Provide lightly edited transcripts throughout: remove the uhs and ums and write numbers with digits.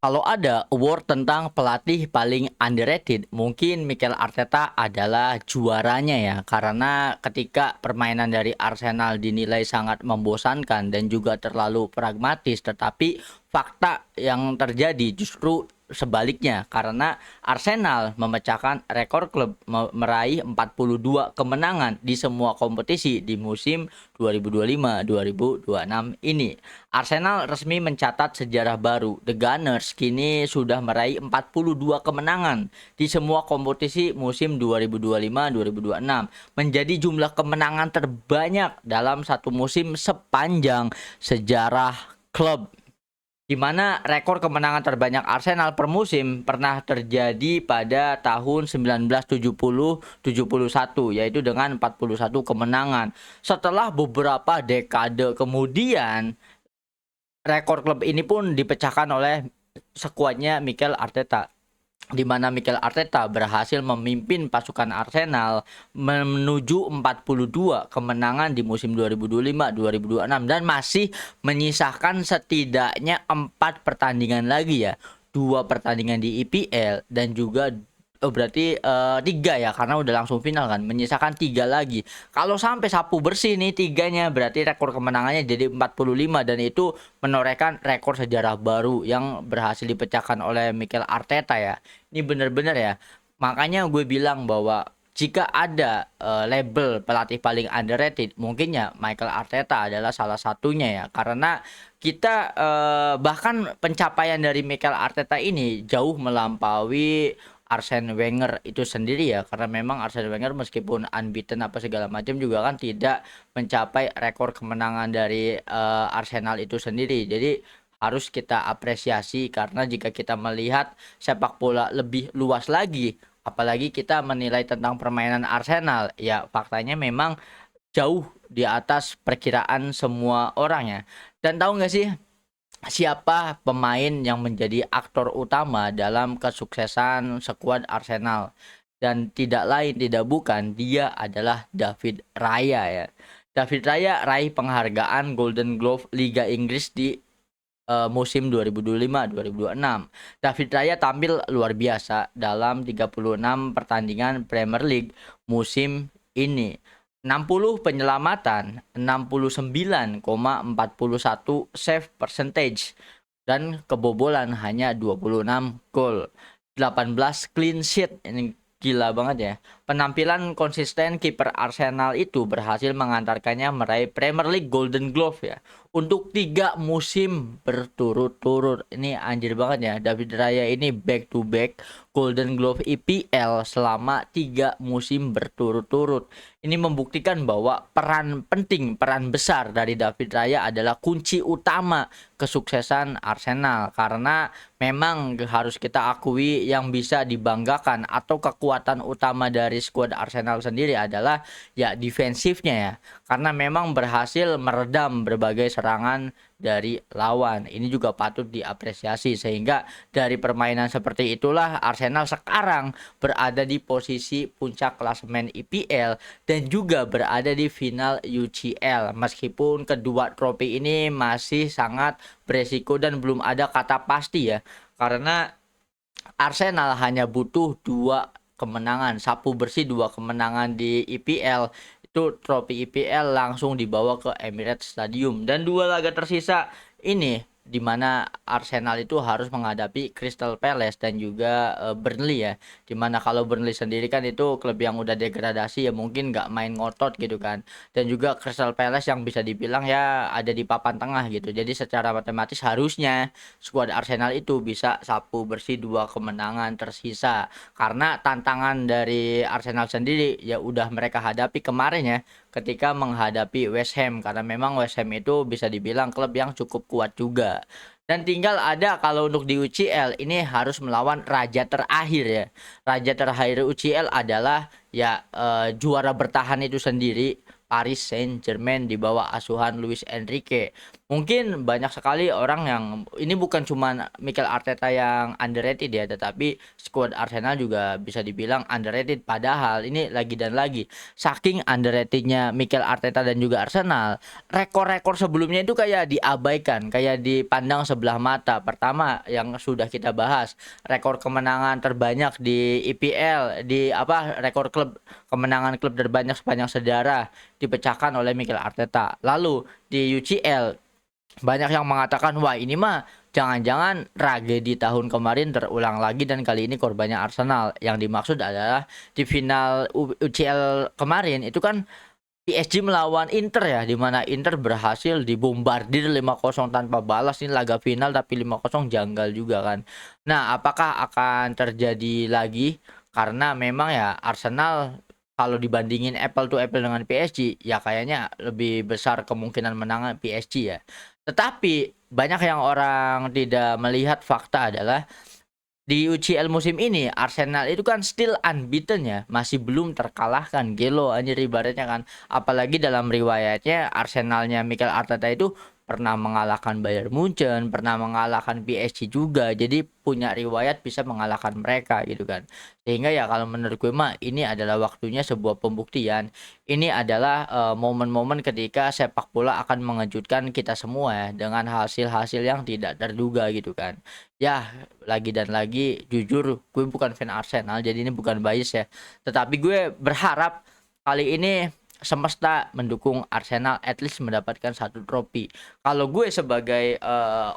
Kalau ada award tentang pelatih paling underrated, mungkin Mikel Arteta adalah juaranya ya. Karena ketika permainan dari Arsenal dinilai sangat membosankan dan juga terlalu pragmatis, tetapi fakta yang terjadi justru sebaliknya karena Arsenal memecahkan rekor klub meraih 42 kemenangan di semua kompetisi di musim 2025-2026 ini. Arsenal resmi mencatat sejarah baru. The Gunners kini sudah meraih 42 kemenangan di semua kompetisi musim 2025-2026, menjadi jumlah kemenangan terbanyak dalam satu musim sepanjang sejarah klub, di mana rekor kemenangan terbanyak Arsenal per musim pernah terjadi pada tahun 1970-71, yaitu dengan 41 kemenangan. Setelah beberapa dekade kemudian, rekor klub ini pun dipecahkan oleh skuadnya Mikel Arteta, di mana Mikel Arteta berhasil memimpin pasukan Arsenal menuju 42 kemenangan di musim 2025-2026 dan masih menyisakan setidaknya 4 pertandingan lagi ya. 2 pertandingan di EPL dan juga berarti 3 ya karena udah langsung final kan. Menyisakan 3 lagi. Kalau sampai sapu bersih nih tiganya berarti rekor kemenangannya jadi 45 dan itu menorehkan rekor sejarah baru yang berhasil dipecahkan oleh Mikel Arteta ya. Ini bener-bener ya. Makanya gue bilang bahwa jika ada label pelatih paling underrated, mungkin ya Michael Arteta adalah salah satunya ya. Karena kita bahkan pencapaian dari Mikel Arteta ini jauh melampaui Arsene Wenger itu sendiri ya, karena memang Arsene Wenger meskipun unbeaten apa segala macam juga kan tidak mencapai rekor kemenangan dari Arsenal itu sendiri. Jadi harus kita apresiasi karena jika kita melihat sepak bola lebih luas lagi, apalagi kita menilai tentang permainan Arsenal, ya faktanya memang jauh di atas perkiraan semua orang ya. Dan tahu nggak sih siapa pemain yang menjadi aktor utama dalam kesuksesan skuad Arsenal? Dan tidak lain tidak bukan, dia adalah David Raya ya. David Raya raih penghargaan Golden Glove Liga Inggris di musim 2025-2026. David Raya tampil luar biasa dalam 36 pertandingan Premier League musim ini. 60 penyelamatan, 69,41 save percentage dan kebobolan hanya 26 gol. 18 clean sheet. Ini gila banget ya. Penampilan konsisten kiper Arsenal itu berhasil mengantarkannya meraih Premier League Golden Glove ya untuk 3 musim berturut-turut. Ini anjir banget ya. David Raya ini back to back Golden Glove EPL selama 3 musim berturut-turut. Ini membuktikan bahwa peran penting, peran besar dari David Raya adalah kunci utama kesuksesan Arsenal, karena memang harus kita akui yang bisa dibanggakan atau kekuatan utama dari skuad Arsenal sendiri adalah ya defensifnya ya, karena memang berhasil meredam berbagai serangan dari lawan. Ini juga patut diapresiasi, sehingga dari permainan seperti itulah Arsenal sekarang berada di posisi puncak klasemen EPL dan juga berada di final UCL. Meskipun kedua trofi ini masih sangat beresiko dan belum ada kata pasti ya, karena Arsenal hanya butuh 2 kemenangan, sapu bersih 2 kemenangan di EPL, itu trofi EPL langsung dibawa ke Emirates Stadium. Dan 2 laga tersisa ini di mana Arsenal itu harus menghadapi Crystal Palace dan juga Burnley ya. Dimana kalau Burnley sendiri kan itu klub yang udah degradasi ya, mungkin nggak main ngotot gitu kan. Dan juga Crystal Palace yang bisa dibilang ya ada di papan tengah gitu. Jadi secara matematis harusnya skuad Arsenal itu bisa sapu bersih 2 kemenangan tersisa, karena tantangan dari Arsenal sendiri ya udah mereka hadapi kemarin ya ketika menghadapi West Ham, karena memang West Ham itu bisa dibilang klub yang cukup kuat juga. Dan tinggal ada kalau untuk di UCL ini harus melawan raja terakhir ya. Raja terakhir UCL adalah ya juara bertahan itu sendiri, Paris Saint-Germain di bawah asuhan Luis Enrique. Mungkin banyak sekali orang yang ini bukan cuman Mikel Arteta yang underrated ya, tetapi skuad Arsenal juga bisa dibilang underrated. Padahal ini lagi dan lagi, saking underratednya Mikel Arteta dan juga Arsenal, rekor-rekor sebelumnya itu kayak diabaikan, kayak dipandang sebelah mata. Pertama yang sudah kita bahas, rekor kemenangan terbanyak di EPL, di apa rekor kemenangan klub terbanyak sepanjang sejarah dipecahkan oleh Mikel Arteta. Lalu di UCL banyak yang mengatakan, wah ini mah jangan-jangan tragedi tahun kemarin terulang lagi dan kali ini korbannya Arsenal. Yang dimaksud adalah di final UCL kemarin itu kan PSG melawan Inter ya, di mana Inter berhasil dibombardir 5-0 tanpa balas. Ini laga final tapi 5-0 janggal juga kan. Nah, apakah akan terjadi lagi? Karena memang ya Arsenal kalau dibandingin apple to apple dengan PSG ya kayaknya lebih besar kemungkinan menang PSG ya. Tetapi banyak yang orang tidak melihat fakta adalah di UCL musim ini Arsenal itu kan still unbeaten ya, masih belum terkalahkan. Gelo anjir ibaratnya kan. Apalagi dalam riwayatnya Arsenalnya Mikel Arteta itu pernah mengalahkan Bayern Munchen, pernah mengalahkan PSG juga. Jadi punya riwayat bisa mengalahkan mereka gitu kan. Sehingga ya kalau menurut gue mah ini adalah waktunya sebuah pembuktian. Ini adalah momen-momen ketika sepak bola akan mengejutkan kita semua ya dengan hasil-hasil yang tidak terduga gitu kan. Ya, lagi dan lagi jujur gue bukan fan Arsenal jadi ini bukan bias ya, tetapi gue berharap kali ini semesta mendukung Arsenal at least mendapatkan satu trofi. Kalau gue sebagai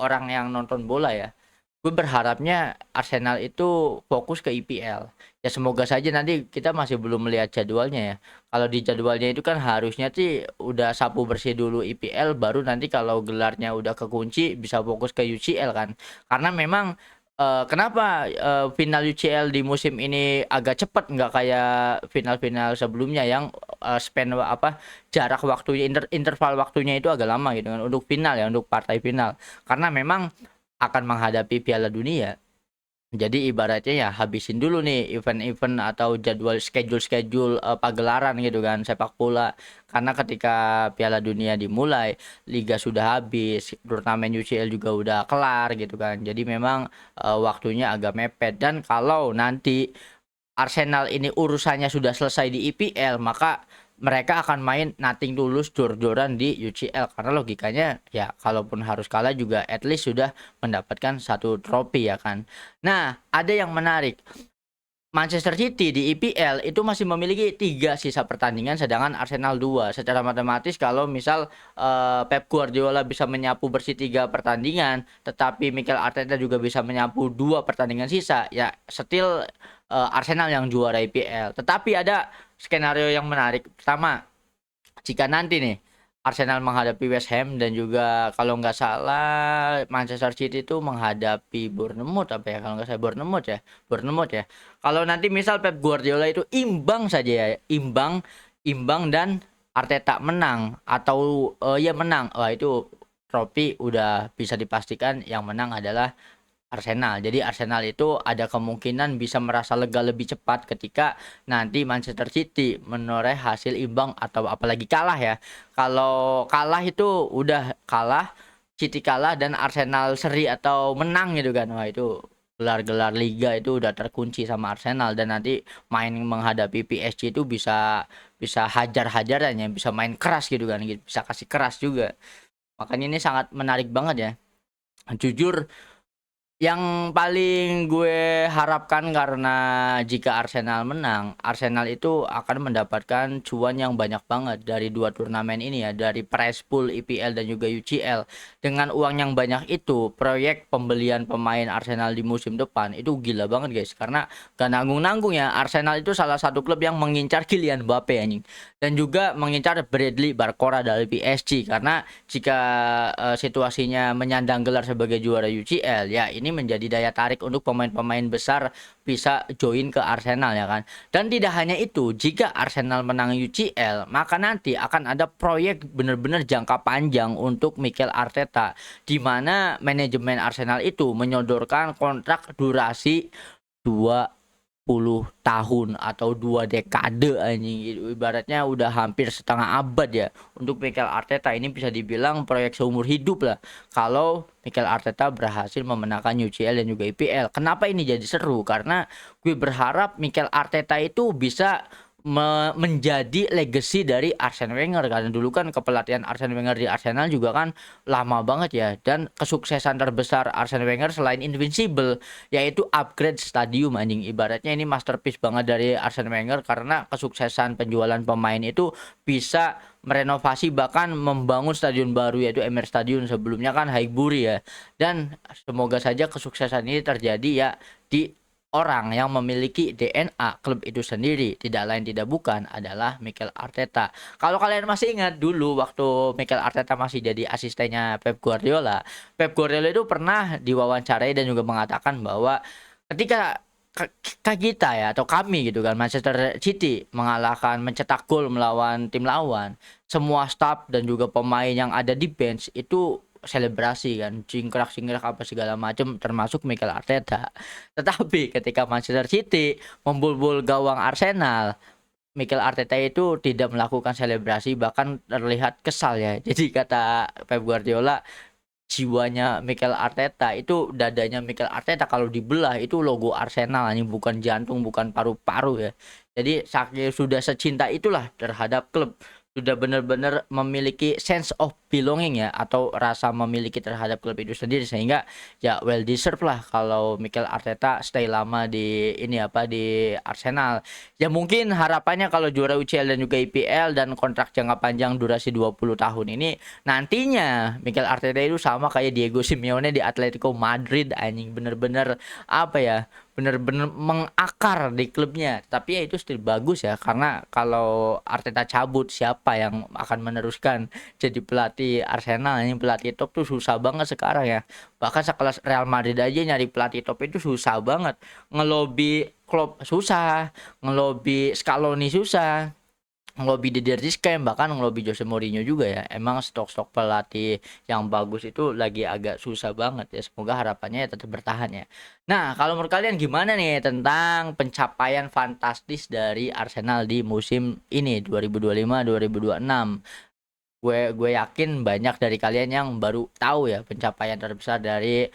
orang yang nonton bola ya, gue berharapnya Arsenal itu fokus ke IPL. Ya semoga saja nanti kita masih belum melihat jadwalnya ya. Kalau di jadwalnya itu kan harusnya sih udah sapu bersih dulu IPL baru nanti kalau gelarnya udah kekunci bisa fokus ke UCL kan. Karena memang kenapa final UCL di musim ini agak cepat nggak kayak final-final sebelumnya yang span apa jarak waktunya interval waktunya itu agak lama gitu kan untuk final ya untuk partai final. Karena memang akan menghadapi Piala Dunia. Jadi ibaratnya ya habisin dulu nih event-event atau jadwal schedule-schedule pagelaran gitu kan sepak bola. Karena ketika Piala Dunia dimulai, liga sudah habis, turnamen UCL juga udah kelar gitu kan. Jadi memang waktunya agak mepet dan kalau nanti Arsenal ini urusannya sudah selesai di IPL, maka mereka akan main nothing tulus jor-joran di UCL karena logikanya ya kalaupun harus kalah juga at least sudah mendapatkan satu trofi ya kan. Nah, ada yang menarik. Manchester City di IPL itu masih memiliki 3 sisa pertandingan sedangkan Arsenal 2. Secara matematis kalau misal Pep Guardiola bisa menyapu bersih 3 pertandingan, tetapi Mikel Arteta juga bisa menyapu 2 pertandingan sisa, ya still Arsenal yang juara IPL. Tetapi ada skenario yang menarik. Pertama, jika nanti nih Arsenal menghadapi West Ham dan juga kalau nggak salah Manchester City itu menghadapi Bournemouth apa ya kalau nggak salah Bournemouth ya. Kalau nanti misal Pep Guardiola itu imbang saja ya, imbang dan Arteta menang atau ya menang, wah itu trofi udah bisa dipastikan yang menang adalah Arsenal. Jadi Arsenal itu ada kemungkinan bisa merasa lega lebih cepat ketika nanti Manchester City menoreh hasil imbang atau apalagi kalah ya. Kalau kalah itu udah kalah, City kalah dan Arsenal seri atau menang gitu kan. Wah itu gelar-gelar liga itu udah terkunci sama Arsenal dan nanti main menghadapi PSG itu bisa bisa hajar-hajaran ya, bisa main keras gitu kan, bisa kasih keras juga. Makanya ini sangat menarik banget ya. Jujur yang paling gue harapkan karena jika Arsenal menang, Arsenal itu akan mendapatkan cuan yang banyak banget dari 2 turnamen ini ya, dari prize pool IPL dan juga UCL. Dengan uang yang banyak itu, proyek pembelian pemain Arsenal di musim depan itu gila banget guys. Karena gak nanggung-nanggung ya, Arsenal itu salah satu klub yang mengincar Kylian Mbappe anjing. Dan juga mengincar Bradley Barcola dari PSG. Karena jika situasinya menyandang gelar sebagai juara UCL, ya ini menjadi daya tarik untuk pemain-pemain besar bisa join ke Arsenal ya kan. Dan tidak hanya itu, jika Arsenal menang UCL, maka nanti akan ada proyek benar-benar jangka panjang untuk Mikel Arteta di mana manajemen Arsenal itu menyodorkan kontrak durasi 2 tahun atau 2 dekade anjing. Ibaratnya udah hampir setengah abad ya. Untuk Mikel Arteta ini bisa dibilang proyek seumur hidup lah. Kalau Mikel Arteta berhasil memenangkan UCL dan juga IPL. Kenapa ini jadi seru? Karena gue berharap Mikel Arteta itu bisa menjadi legacy dari Arsene Wenger, karena dulu kan kepelatihan Arsene Wenger di Arsenal juga kan lama banget ya, dan kesuksesan terbesar Arsene Wenger selain Invincible yaitu upgrade stadium anjing. Ibaratnya ini masterpiece banget dari Arsene Wenger karena kesuksesan penjualan pemain itu bisa merenovasi bahkan membangun stadion baru yaitu Emirates Stadium, sebelumnya kan Highbury ya. Dan semoga saja kesuksesan ini terjadi ya di orang yang memiliki DNA klub itu sendiri, tidak lain tidak bukan adalah Mikel Arteta. Kalau kalian masih ingat dulu waktu Mikel Arteta masih jadi asistennya Pep Guardiola, Pep Guardiola itu pernah diwawancarai dan juga mengatakan bahwa ketika kita ya atau kami gitu kan Manchester City mencetak gol melawan tim lawan, semua staff dan juga pemain yang ada di bench itu selebrasi kan, cingkrak-cingkrak apa segala macam termasuk Mikel Arteta. Tetapi ketika Manchester City membobol gawang Arsenal, Mikel Arteta itu tidak melakukan selebrasi, bahkan terlihat kesal ya. Jadi kata Pep Guardiola, jiwanya Mikel Arteta itu, dadanya Mikel Arteta kalau dibelah itu logo Arsenal, ini bukan jantung, bukan paru-paru ya. Jadi saking sudah secinta itulah terhadap klub, sudah benar-benar memiliki sense of belonging ya, atau rasa memiliki terhadap klub itu sendiri, sehingga ya well deserved lah kalau Mikel Arteta stay lama di di Arsenal. Ya mungkin harapannya kalau juara UCL dan juga IPL dan kontrak jangka panjang durasi 20 tahun ini, nantinya Mikel Arteta itu sama kayak Diego Simeone di Atletico Madrid anjing, bener-bener bener-bener mengakar di klubnya. Tapi ya itu still bagus ya, karena kalau Arteta cabut, siapa yang akan meneruskan jadi pelatih Arsenal? Ini pelatih top tuh susah banget sekarang ya. Bahkan sekelas Real Madrid aja nyari pelatih top itu susah banget. Ngelobi Klopp susah, ngelobi Scaloni susah, ngelobi Didier Deschamps, bahkan ngelobi Jose Mourinho juga ya. Emang stok-stok pelatih yang bagus itu lagi agak susah banget ya. Semoga harapannya ya tetap bertahan ya. Nah, kalau menurut kalian gimana nih tentang pencapaian fantastis dari Arsenal di musim ini 2025-2026? Gue yakin banyak dari kalian yang baru tahu ya pencapaian terbesar dari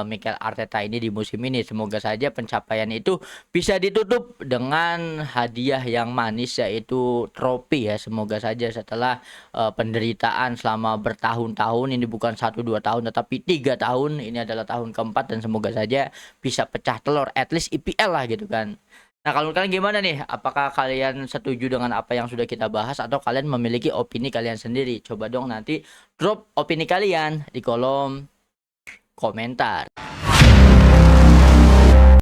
Mikel Arteta ini di musim ini. Semoga saja pencapaian itu bisa ditutup dengan hadiah yang manis yaitu trofi ya. Semoga saja setelah penderitaan selama bertahun-tahun, ini bukan 1-2 tahun tetapi 3 tahun, ini adalah tahun keempat, dan semoga saja bisa pecah telur at least IPL lah gitu kan. Nah, kalau kalian gimana nih? Apakah kalian setuju dengan apa yang sudah kita bahas atau kalian memiliki opini kalian sendiri? Coba dong nanti drop opini kalian di kolom komentar.